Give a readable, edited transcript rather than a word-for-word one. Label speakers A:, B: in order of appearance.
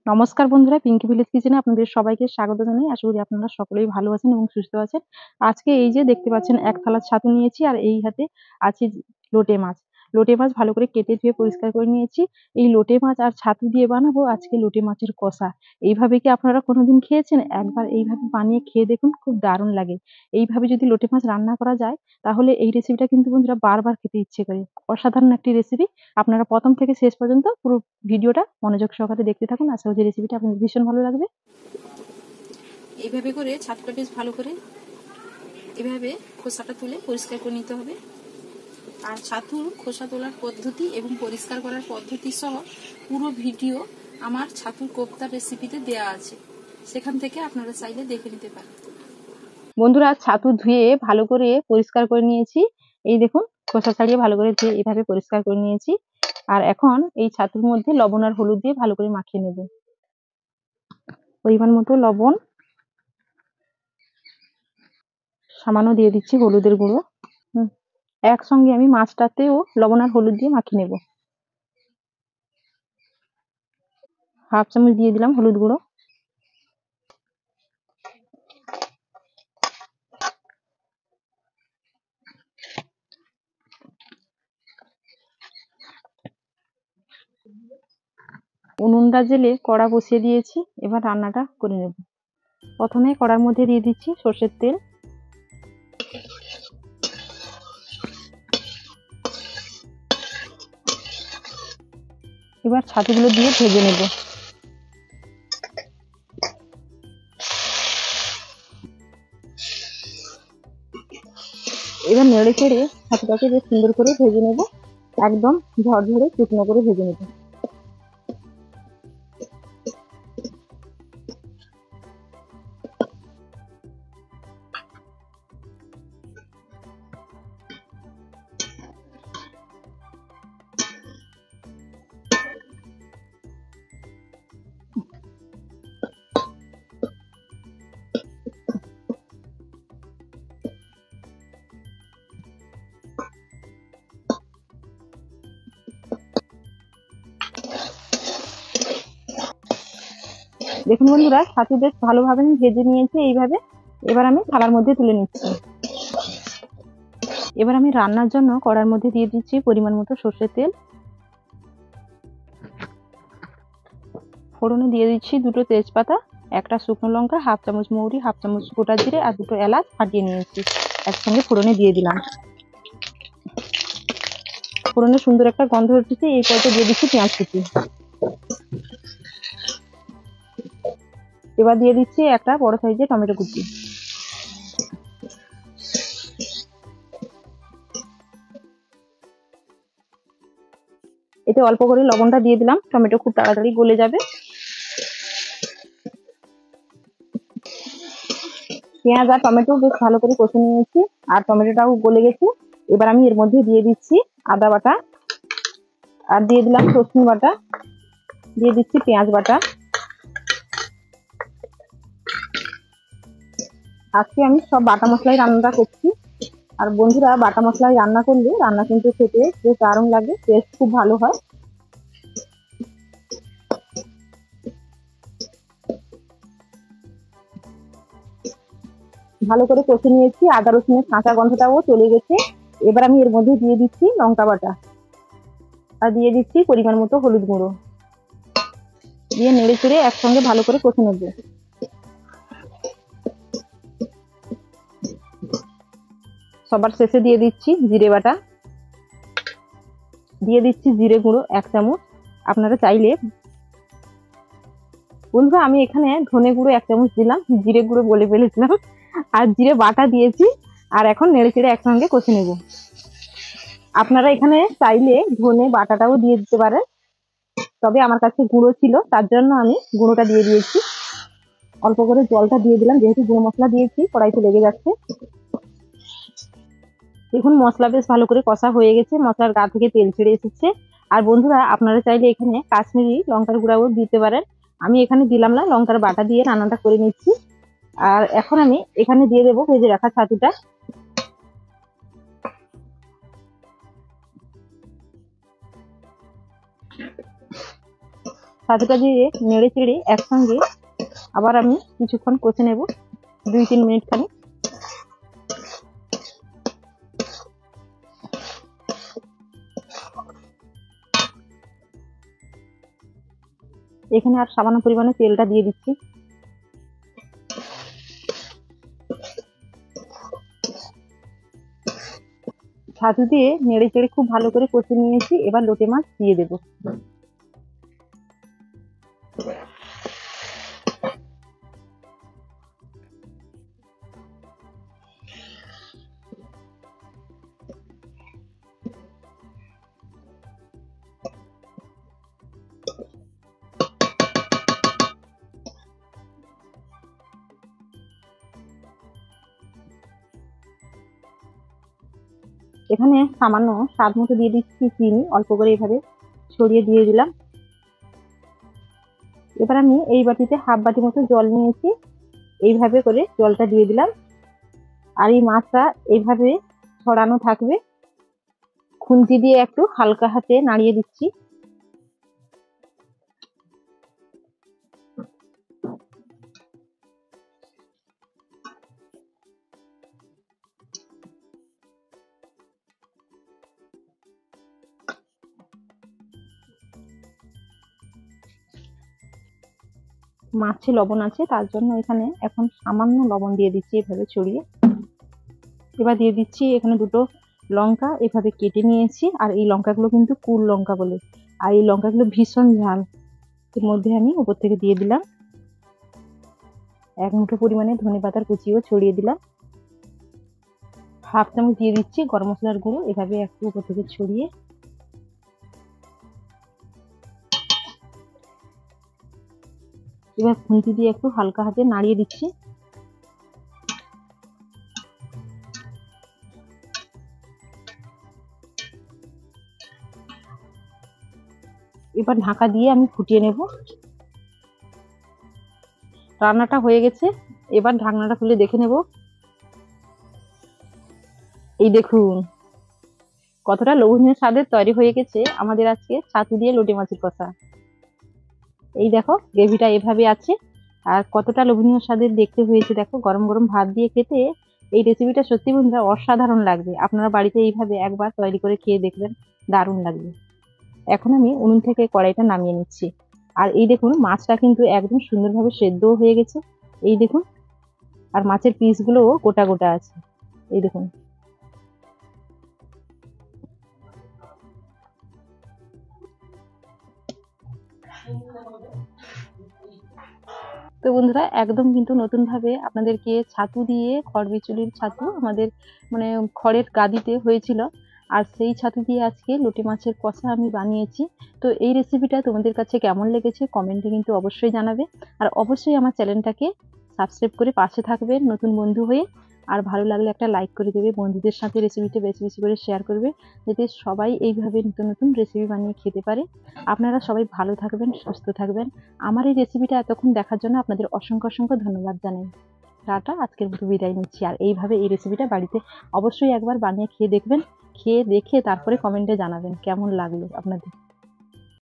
A: নমস্কার বন্ধুরা, পিঙ্কি ভিলেজ কিচেনে আপনাদের সবাইকে স্বাগত জানাই। আশা করি আপনারা সকলেই ভালো আছেন এবং সুস্থ আছেন। আজকে এই যে দেখতে পাচ্ছেন এক থালা ছাতু নিয়েছি আর এই হাতে আছে লোটে মাছ। লোটে মাছ ভালো করে কেটে ধুয়ে পরিষ্কার করে নিয়েছি। এই লোটে মাছ আর ছাতু দিয়ে বানাবো আজকে লোটে মাছের কষা। এইভাবে কি আপনারা কোনোদিন খেয়েছেন? একবার এইভাবে বানিয়ে খেয়ে দেখুন, খুব দারুণ লাগে। এইভাবে যদি লোটে মাছ রান্না করা যায় তাহলে এই রেসিপিটা কিন্তু বন্ধুরা বারবার খেতে ইচ্ছে করে। অসাধারণ একটি রেসিপি। আপনারা প্রথম থেকে শেষ পর্যন্ত পুরো ভিডিওটা মনোযোগ সহকারে দেখতে থাকুন। আশা করি রেসিপিটা আপনাদের ভীষণ ভালো লাগবে।
B: এইভাবে করে ছাতুটা বেশ ভালো করে এভাবে খোসাটা তুলে পরিষ্কার করে নিতে হবে। আর ছাতুর খোসা তোলার পদ্ধতি এবং পরিষ্কার করার পদ্ধতি সহ পুরো ভিডিও আমার ছাতুর কোপ্তা রেসিপিতে দেয়া আছে, সেখান থেকে আপনারা চাইলে দেখে নিতে পারেন।
A: বন্ধুরা, ছাতু ধুয়ে ভালো করে পরিষ্কার করে নিয়েছি। এই দেখুন, খোসা ছাড়িয়ে ভালো করে ধুয়ে এইভাবে পরিষ্কার করে নিয়েছি। আর এখন এই ছাতুর মধ্যে লবণ আর হলুদ দিয়ে ভালো করে মাখিয়ে নেব। পরিমাণ মতো লবণ, সামান্য দিয়ে দিচ্ছি হলুদের গুঁড়ো। একসঙ্গে আমি মাছটাতেও লবণ আর হলুদ দিয়ে মাখিয়ে নেব। হাফ চামচ দিয়ে দিলাম হলুদ গুঁড়ো। উনুনটা জেলে কড়া বসিয়ে দিয়েছি, এবার রান্নাটা করে নেব। প্রথমে কড়ার মধ্যে দিয়ে দিচ্ছি সর্ষের তেল। এবার ছাতুগুলো দিয়ে ভেজে নেব। এবার নেড়ে চেড়ে ছাতুটাকে বেশ সুন্দর করে ভেজে নেব, একদম ঝরঝরে শুকনো করে ভেজে নেব। দেখুন বন্ধুরা, ছাতু বেশ ভালোভাবে আমি ভেজে নিয়েছি এইভাবে। এবার আমি থালার মধ্যে তুলে নিচ্ছি। এবার আমি রান্নার জন্য কড়ার মধ্যে দিয়ে দিচ্ছি পরিমাণ মতো সর্ষের তেল। ফোড়নে দিয়ে দিচ্ছি দুটো তেজপাতা, একটা শুকনো লঙ্কা, হাফ চামচ মৌরি, হাফ চামচ গোটা জিরে আর দুটো এলাচ ফাটিয়ে নিয়েছি, একসঙ্গে ফোড়নে দিয়ে দিলাম। ফোড়নে সুন্দর একটা গন্ধ উঠেছে, এই পর্যায়ে দিয়ে দিচ্ছি পেঁয়াজ কুচি। এবার দিয়ে দিচ্ছি একটা বড় সাইজের টমেটো কুচি। এতে অল্প করে লবণটা দিয়ে দিলাম, টমেটো খুব তাড়াতাড়ি গলে যাবে। পেঁয়াজ আর টমেটো বেশ ভালো করে কষে নিয়েছি আর টমেটোটাও গলে গেছে। এবার আমি এর মধ্যে দিয়ে দিচ্ছি আদা বাটা, আর দিয়ে দিলাম রসুন বাটা, দিয়ে দিচ্ছি পেঁয়াজ বাটা। আজকে আমি সব বাটা মশলাই রান্নাটা করছি। আর বন্ধুরা, বাটা মশলায় রান্না করলে রান্না কিন্তু খেতে বেশ দারুণ লাগে, টেস্ট খুব ভালো হয়। ভালো করে কষে নিয়েছি, আদা রসুনের কাঁচা গন্ধটাও চলে গেছে। এবার আমি এর মধ্যে দিয়ে দিচ্ছি লঙ্কা বাটা আর দিয়ে দিচ্ছি পরিমাণ মতো হলুদ গুঁড়ো, দিয়ে নেড়ে চেড়ে একসঙ্গে ভালো করে কষে নেব। সবার শেষে দিয়ে দিচ্ছি জিরে বাটা, দিয়ে দিচ্ছি জিরে গুঁড়ো 1 চামচ। আপনারা চাইলে, বন্ধুরা আমি এখানে ধনে গুঁড়ো 1 চামচ দিলাম, জিরে গুঁড়ো বলে ফেলেছিলাম, আর জিরে বাটা দিয়েছি। আর এখন নেড়ে চেড়ে একসঙ্গে কষে নেব। আপনারা এখানে চাইলে ধনে বাটাটাও দিয়ে দিতে পারেন, তবে আমার কাছে গুঁড়ো ছিল তার জন্য আমি গুঁড়োটা দিয়ে দিয়েছি। অল্প করে জলটা দিয়ে দিলাম, যেহেতু গুঁড়ো মশলা দিয়েছি কড়াইতে লেগে যাচ্ছে। দেখুন মশলা বেশ ভালো করে কষা হয়ে গেছে, মশলার গা থেকে তেল ছেড়ে এসেছে। আর বন্ধুরা, আপনারা চাইলে এখানে কাশ্মীরি লঙ্কার গুঁড়াও দিতে পারেন, আমি এখানে দিলাম না, লঙ্কার বাটা দিয়ে রান্নাটা করে নিচ্ছি। আর এখন আমি এখানে দিয়ে দেবো ভেজে রাখা ছাতুটা। ছাতুটা দিয়ে নেড়ে চেড়ে একসঙ্গে আবার আমি কিছুক্ষণ কষে নেব, 2-3 মিনিট খানি। এখানে আর সামান্য পরিমাণে তেলটা দিয়ে দিচ্ছি। ছাতু দিয়ে নেড়ে চেড়ে খুব ভালো করে কষে নিয়েছি। এবার লোটে মাছ দিয়ে দেব। এখানে সামান্য স্বাদ মতো দিয়ে দিচ্ছি চিনি, অল্প করে এইভাবে ছড়িয়ে দিয়ে দিলাম। এবার আমি এই বাটিতে হাফ বাটি মতো জল নিয়েছি, এইভাবে করে জলটা দিয়ে দিলাম। আর এই মাছটা এইভাবে ছড়ানো থাকবে, খুন্তি দিয়ে একটু হালকা হাতে নাড়িয়ে দিচ্ছি। মাছে লবণ আছে, তার জন্য এখানে এখন সামান্য লবণ দিয়ে দিচ্ছি এভাবে ছড়িয়ে। এবার দিয়ে দিচ্ছি এখানে 2টো লঙ্কা এভাবে কেটে নিয়েছি, আর এই লঙ্কাগুলো কিন্তু কুল লঙ্কা বলে, আর এই লঙ্কাগুলো ভীষণ ঝাল। এর মধ্যে আমি উপর থেকে দিয়ে দিলাম 1 মুঠো পরিমাণে ধনেপাতার কুচিও ছড়িয়ে দিলাম। হাফ চামচ দিয়ে দিচ্ছি গরম মশলার গুঁড়ো, এভাবে একটু উপর থেকে ছড়িয়ে এবার খুন্তি দিয়ে একটু হালকা হাতে নাড়িয়ে দিচ্ছি। এবার ঢাকা দিয়ে আমি ফুটিয়ে নেব। রান্নাটা হয়ে গেছে, এবার ঢাকনাটা খুলে দেখে নেব। এই দেখুন কতটা লোভনীয় স্বাদের তৈরি হয়ে গেছে আমাদের আজকে ছাতু দিয়ে লোটে মাছের কষা। এই দেখো গ্রেভিটা এভাবে আছে, আর কতটা লোভনীয় স্বাদের দেখতে হয়েছে। দেখো গরম গরম ভাত দিয়ে খেতে এই রেসিপিটা সত্যি বন্ধুরা অসাধারণ লাগবে। আপনারা বাড়িতে এইভাবে একবার তৈরি করে খেয়ে দেখবেন, দারুণ লাগবে। এখন আমি উনুন থেকে কড়াইটা নামিয়ে নিচ্ছি। আর এই দেখুন মাছটা কিন্তু একদম সুন্দরভাবে সেদ্ধও হয়ে গেছে, এই দেখুন। আর মাছের পিসগুলোও গোটা গোটা আছে, এই দেখুন। তো বন্ধুরা একদম কিন্তু নতুন ভাবে আপনাদেরকে ছাতু দিয়ে, খড় বিচুলির ছাতু আমাদের মানে খড়ের গাদিতে হয়েছিল, আর সেই ছাতু দিয়ে আজকে লোটে মাছের কষা আমি বানিয়েছি। তো এই রেসিপিটা তোমাদের কাছে কেমন লেগেছে কমেন্টে কিন্তু অবশ্যই জানাবে। আর অবশ্যই আমার চ্যানেলটাকে সাবস্ক্রাইব করে পাশে থাকবেন নতুন বন্ধু হয়ে। আর ভালো লাগলে একটা লাইক করে দেবে, বন্ধুদের সাথে রেসিপিটা বেশি বেশি করে শেয়ার করবে, যাতে সবাই এইভাবে নতুন নতুন রেসিপি বানিয়ে খেতে পারে। আপনারা সবাই ভালো থাকবেন, সুস্থ থাকবেন। আমার এই রেসিপিটা এতক্ষণ দেখার জন্য আপনাদের অসংখ্য অসংখ্য ধন্যবাদ জানাই। টাটা, আজকের মতো বিদায় নিচ্ছি। আর এইভাবে এই রেসিপিটা বাড়িতে অবশ্যই একবার বানিয়ে খেয়ে দেখবেন, খেয়ে দেখে তারপরে কমেন্টে জানাবেন কেমন লাগলো আপনাদের।